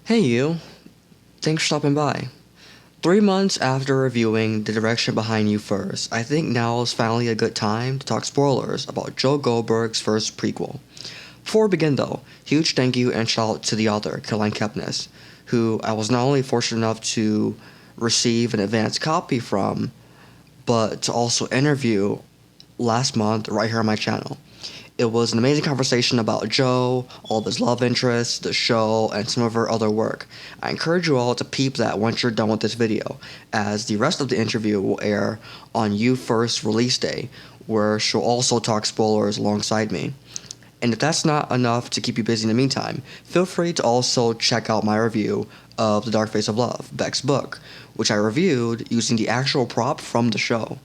Hey you, thanks for stopping by. 3 months after reviewing the direction behind You First, I think now is finally a good time to talk spoilers about Joe Goldberg's first prequel. Before we begin though, huge thank you and shout out to the author, Caroline Kepnes, who I was not only fortunate enough to receive an advance copy from, but to also interview last month right here on my channel. It was an amazing conversation about Joe, all of his love interests, the show, and some of her other work. I encourage you all to peep that once you're done with this video, as the rest of the interview will air on You First release day, where she'll also talk spoilers alongside me. And if that's not enough to keep you busy in the meantime, feel free to also check out my review of The Dark Face of Love, Beck's book, which I reviewed using the actual prop from the show.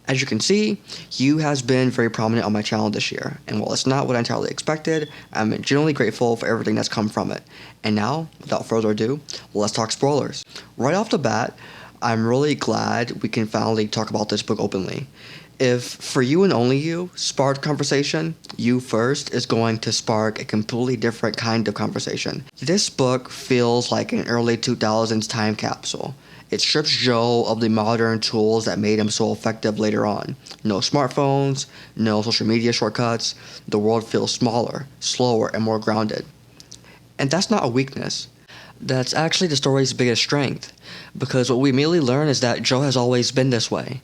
As you can see, You has been very prominent on my channel this year, and while it's not what I entirely expected, I'm genuinely grateful for everything that's come from it. And now, without further ado, let's talk spoilers. Right off the bat, I'm really glad we can finally talk about this book openly. If For You and Only You sparked conversation, You First is going to spark a completely different kind of conversation. This book feels like an early 2000s time capsule. It strips Joe of the modern tools that made him so effective later on. No smartphones, no social media shortcuts. The world feels smaller, slower, and more grounded. And that's not a weakness. That's actually the story's biggest strength, because what we immediately learn is that Joe has always been this way.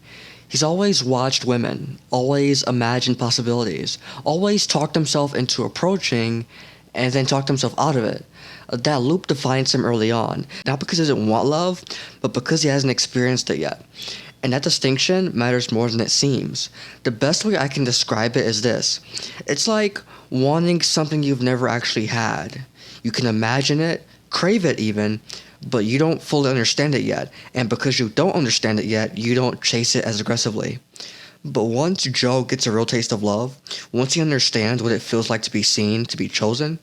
He's always watched women, always imagined possibilities, always talked himself into approaching, and then talked himself out of it. That loop defines him early on, not because he doesn't want love, but because he hasn't experienced it yet. And that distinction matters more than it seems. The best way I can describe it is this. It's like wanting something you've never actually had. You can imagine it, crave it even, but you don't fully understand it yet, and because you don't understand it yet, you don't chase it as aggressively. But once Joe gets a real taste of love, once he understands what it feels like to be seen, to be chosen,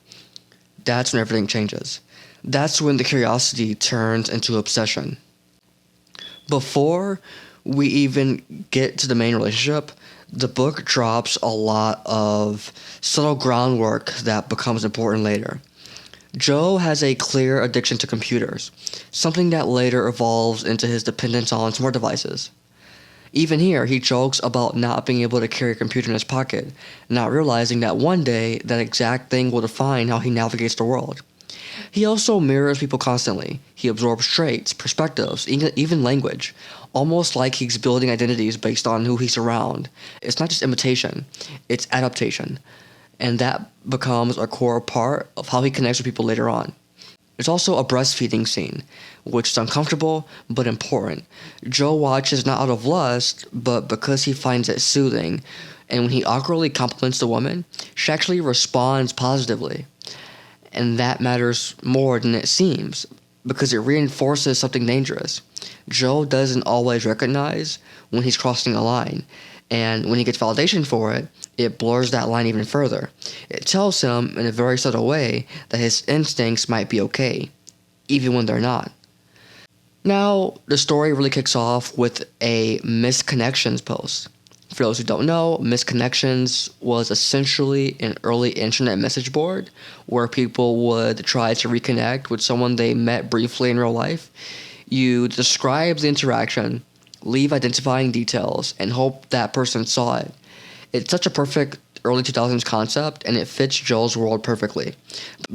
that's when everything changes. That's when the curiosity turns into obsession. Before we even get to the main relationship, the book drops a lot of subtle groundwork that becomes important later. Joe has a clear addiction to computers, something that later evolves into his dependence on smart devices. Even here, he jokes about not being able to carry a computer in his pocket, not realizing that one day that exact thing will define how he navigates the world. He also mirrors people constantly. He absorbs traits, perspectives, even language, almost like he's building identities based on who he's around. It's not just imitation, it's adaptation. And that becomes a core part of how he connects with people later on. There's also a breastfeeding scene, which is uncomfortable but important. Joe watches not out of lust, but because he finds it soothing, and when he awkwardly compliments the woman, she actually responds positively. And that matters more than it seems, because it reinforces something dangerous. Joe doesn't always recognize when he's crossing a line, and when he gets validation for it, it blurs that line even further. It tells him in a very subtle way that his instincts might be okay, even when they're not. Now, the story really kicks off with a Misconnections post. For those who don't know, Misconnections was essentially an early internet message board where people would try to reconnect with someone they met briefly in real life. You describe the interaction, leave identifying details, and hope that person saw it. It's such a perfect early 2000s concept, and it fits Joel's world perfectly.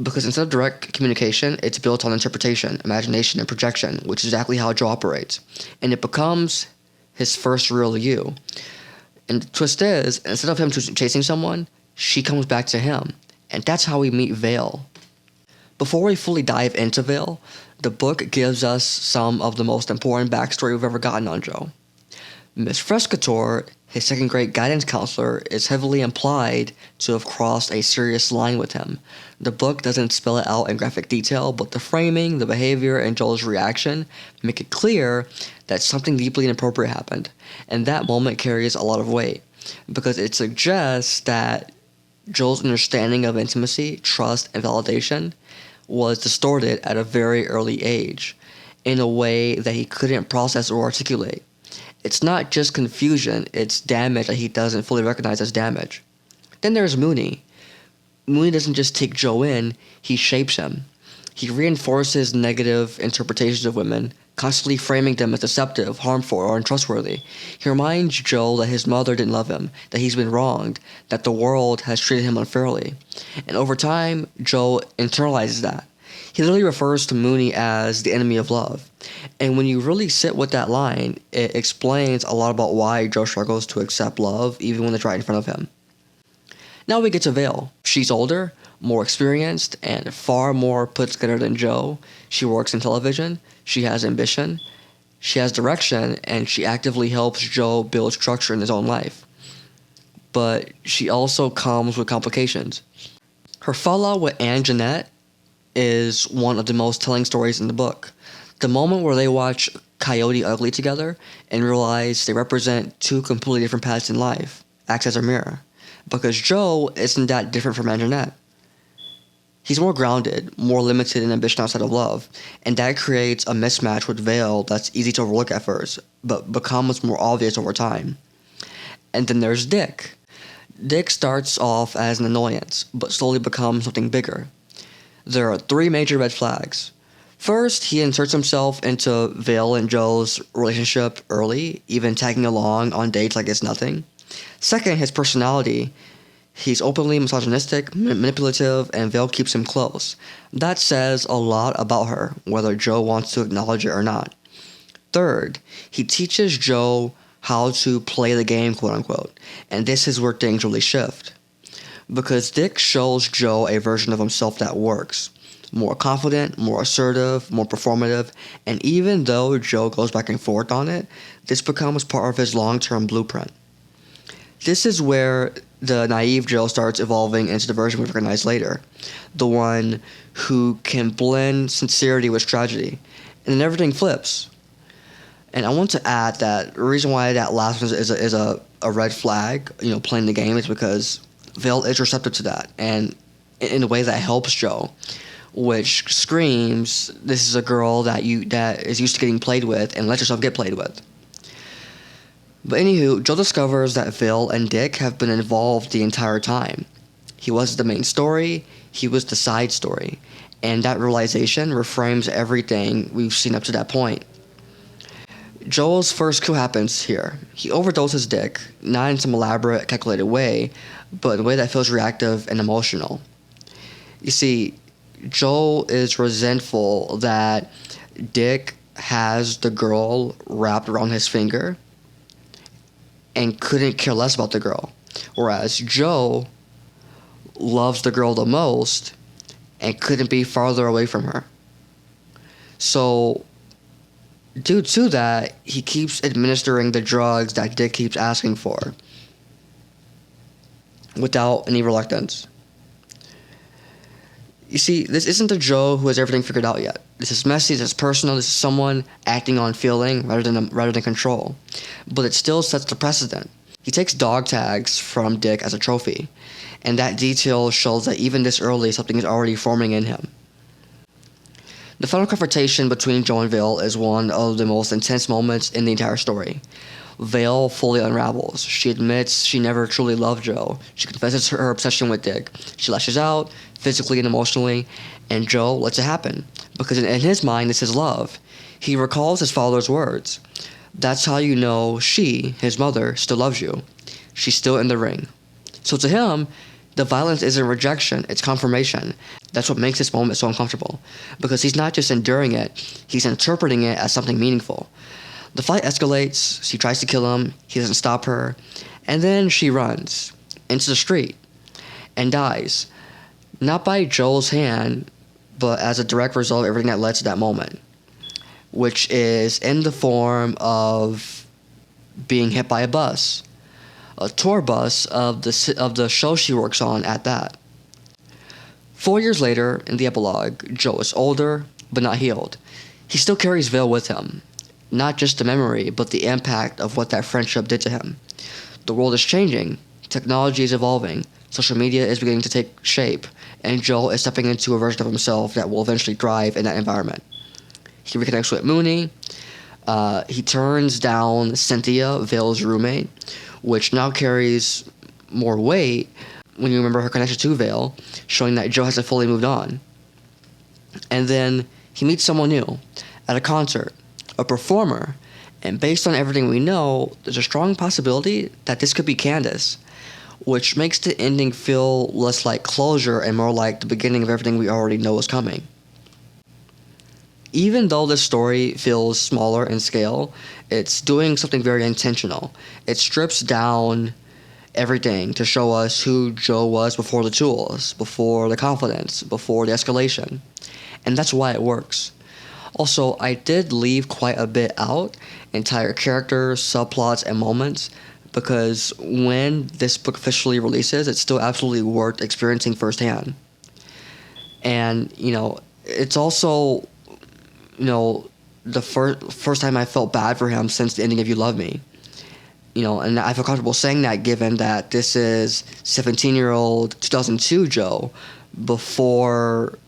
Because instead of direct communication, it's built on interpretation, imagination, and projection, which is exactly how Joe operates. And it becomes his first real you. And the twist is, instead of him chasing someone, she comes back to him. And that's how we meet Vail. Before we fully dive into Vail, the book gives us some of the most important backstory we've ever gotten on Joe. Miss Frescator, his second-grade guidance counselor, is heavily implied to have crossed a serious line with him. The book doesn't spell it out in graphic detail, but the framing, the behavior, and Joel's reaction make it clear that something deeply inappropriate happened. And that moment carries a lot of weight, because it suggests that Joel's understanding of intimacy, trust, and validation was distorted at a very early age, in a way that he couldn't process or articulate. It's not just confusion, it's damage that he doesn't fully recognize as damage. Then there's Mooney. Mooney doesn't just take Joe in, he shapes him. He reinforces negative interpretations of women, constantly framing them as deceptive, harmful, or untrustworthy. He reminds Joe that his mother didn't love him, that he's been wronged, that the world has treated him unfairly. And over time, Joe internalizes that. He literally refers to Mooney as the enemy of love. And when you really sit with that line, it explains a lot about why Joe struggles to accept love, even when it's right in front of him. Now we get to Vail. She's older, more experienced, and far more put together than Joe. She works in television, she has ambition, she has direction, and she actively helps Joe build structure in his own life. But she also comes with complications. Her fallout with Aunt Jeanette is one of the most telling stories in the book. The moment where they watch Coyote Ugly together and realize they represent two completely different paths in life acts as a mirror. Because Joe isn't that different from Aunt Jeanette. He's more grounded, more limited in ambition outside of love, and that creates a mismatch with Vail that's easy to overlook at first, but becomes more obvious over time. And then there's Dick. Dick starts off as an annoyance, but slowly becomes something bigger. There are 3 major red flags. First, he inserts himself into Vail and Joe's relationship early, even tagging along on dates like it's nothing. Second, his personality. He's openly misogynistic, manipulative, and Vail keeps him close. That says a lot about her, whether Joe wants to acknowledge it or not. Third, he teaches Joe how to play the game, quote-unquote, and this is where things really shift. Because Dick shows Joe a version of himself that works. More confident, more assertive, more performative, and even though Joe goes back and forth on it, this becomes part of his long-term blueprint. This is where the naive Joe starts evolving into the version we recognize later. The one who can blend sincerity with tragedy. And then everything flips. And I want to add that the reason why that last one is a red flag, playing the game, is because Vail is receptive to that. And in a way that helps Joe. Which screams, this is a girl that is used to getting played with and lets herself get played with. But anywho, Joe discovers that Vail and Dick have been involved the entire time. He wasn't the main story, he was the side story. And that realization reframes everything we've seen up to that point. Joel's first coup happens here. He overdoses Dick, not in some elaborate, calculated way, but in a way that feels reactive and emotional. You see, Joel is resentful that Dick has the girl wrapped around his finger and couldn't care less about the girl. Whereas Joe loves the girl the most and couldn't be farther away from her. So, due to that, he keeps administering the drugs that Dick keeps asking for without any reluctance. You see, this isn't a Joe who has everything figured out yet. This is messy, this is personal, this is someone acting on feeling rather than control. But it still sets the precedent. He takes dog tags from Dick as a trophy, and that detail shows that even this early, something is already forming in him. The final confrontation between Joe and Vail is one of the most intense moments in the entire story. Vail fully unravels. She admits she never truly loved Joe. She confesses her obsession with Dick. She lashes out, physically and emotionally, and Joe lets it happen. Because in his mind, this is love. He recalls his father's words. That's how you know she, his mother, still loves you. She's still in the ring. So to him, the violence isn't rejection, it's confirmation. That's what makes this moment so uncomfortable. Because he's not just enduring it, he's interpreting it as something meaningful. The fight escalates, she tries to kill him, he doesn't stop her, and then she runs into the street and dies. Not by Joel's hand, but as a direct result of everything that led to that moment, which is in the form of being hit by a bus, a tour bus of the show she works on at that. 4 years later, in the epilogue, Joe is older, but not healed. He still carries Vail with him. Not just the memory, but the impact of what that friendship did to him. The world is changing. Technology is evolving. Social media is beginning to take shape. And Joel is stepping into a version of himself that will eventually thrive in that environment. He reconnects with Mooney. He turns down Cynthia, Vail's roommate, which now carries more weight when you remember her connection to Vail, showing that Joe hasn't fully moved on. And then he meets someone new at a concert, a performer, and based on everything we know, there's a strong possibility that this could be Candace, which makes the ending feel less like closure and more like the beginning of everything we already know is coming. Even though the story feels smaller in scale, it's doing something very intentional. It strips down everything to show us who Joe was before the tools, before the confidence, before the escalation. And that's why it works. Also, I did leave quite a bit out, entire characters, subplots, and moments, because when this book officially releases, it's still absolutely worth experiencing firsthand. And, it's also, the first time I felt bad for him since the ending of You Love Me. And I feel comfortable saying that given that this is 17-year-old 2002 Joe before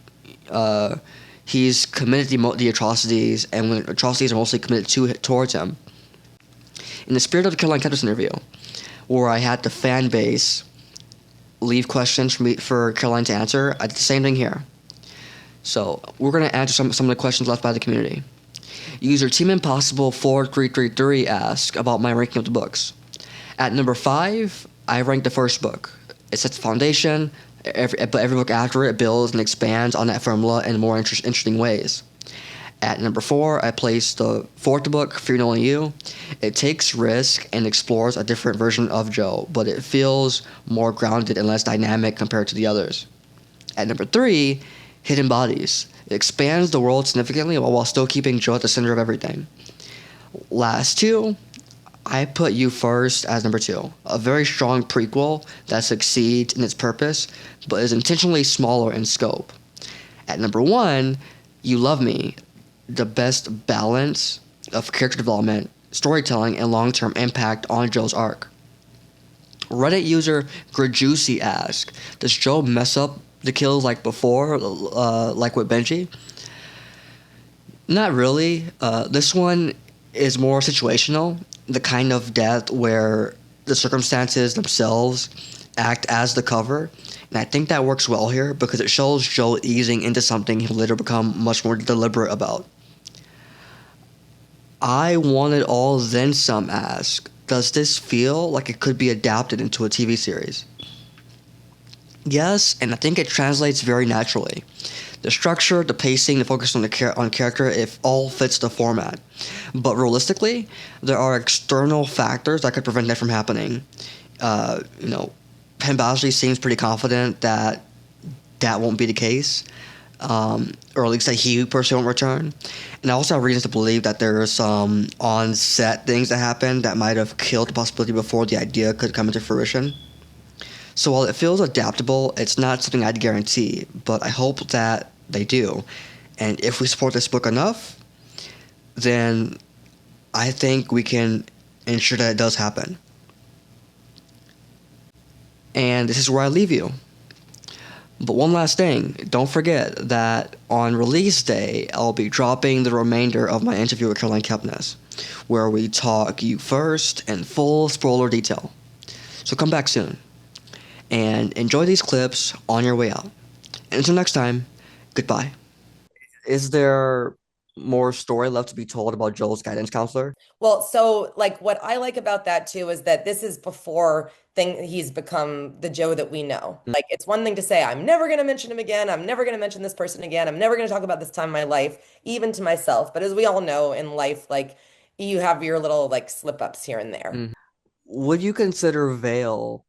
he's committed the atrocities, and when atrocities are mostly committed towards him. In the spirit of the Caroline Kepnes interview, where I had the fan base leave questions for Caroline to answer, I did the same thing here. So we're going to answer some of the questions left by the community. User Team Impossible 4333 asked about my ranking of the books. At number 5, I ranked the first book. It sets the foundation, but every book after it builds and expands on that formula in more interesting ways. At number 4, I placed the fourth book, Fear Only You. It takes risk and explores a different version of Joe, but it feels more grounded and less dynamic compared to the others. At number 3, Hidden Bodies. It expands the world significantly while still keeping Joe at the center of everything. Last 2, I put You First as number 2. A very strong prequel that succeeds in its purpose, but is intentionally smaller in scope. At number 1, You Love Me. The best balance of character development, storytelling, and long-term impact on Joe's arc. Reddit user Grajuicy asked, does Joe mess up the kills like before, like with Benji? Not really. This one is more situational, the kind of death where the circumstances themselves act as the cover. And I think that works well here because it shows Joe easing into something he'll later become much more deliberate about. I Wanted All Then Some ask, does this feel like it could be adapted into a TV series? Yes, and I think it translates very naturally. The structure, the pacing, the focus on character, it all fits the format. But realistically, there are external factors that could prevent that from happening. Penn Badgley seems pretty confident that won't be the case. Or at least that he personally won't return. And I also have reasons to believe that there are some on-set things that happened that might have killed the possibility before the idea could come into fruition. So while it feels adaptable, it's not something I'd guarantee, but I hope that they do. And if we support this book enough, then I think we can ensure that it does happen. And this is where I leave you. But one last thing, don't forget that on release day, I'll be dropping the remainder of my interview with Caroline Kepnes, where we talk You First in full spoiler detail. So come back soon, and enjoy these clips on your way out. And until next time, goodbye. Is there more story left to be told about Joel's guidance counselor? Well, so like what I like about that too is that this is before he's become the Joe that we know. Like it's one thing to say, I'm never going to mention him again. I'm never going to mention this person again. I'm never going to talk about this time in my life, even to myself. But as we all know in life, like you have your little like slip ups here and there. Mhm. Would you consider Vail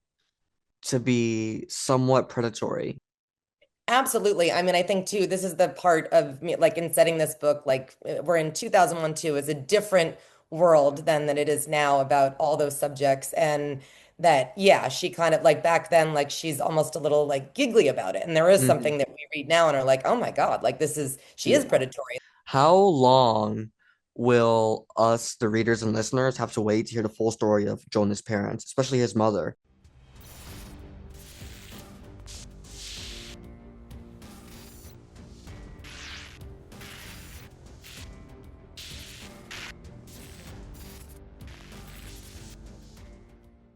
to be somewhat predatory? Absolutely. I mean, I think too, this is the part of me, like in setting this book, like we're in 2001 too, is a different world than that it is now about all those subjects. And that, yeah, she kind of like back then, like she's almost a little like giggly about it. And there is Mhm. something that we read now and are like, oh my God, like she is Yeah. predatory. How long will us, the readers and listeners, have to wait to hear the full story of Jonah's parents, especially his mother?